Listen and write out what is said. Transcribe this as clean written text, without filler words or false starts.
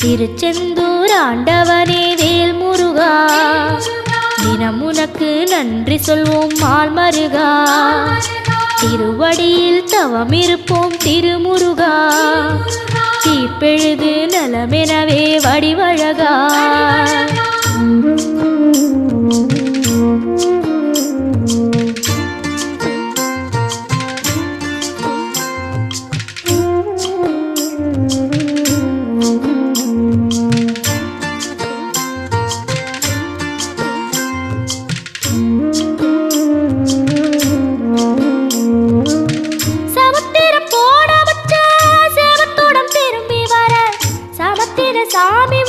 திருச்செந்தூர் ஆண்டவனே வேல் முருகா, தினம் உனக்கு நன்றி சொல்வோம் மால் மருகா. திருவடியில் தவம் இருப்போம் திருமுருகா, தீப்பெழுது நலமெனவே வடிவழகா. சாமி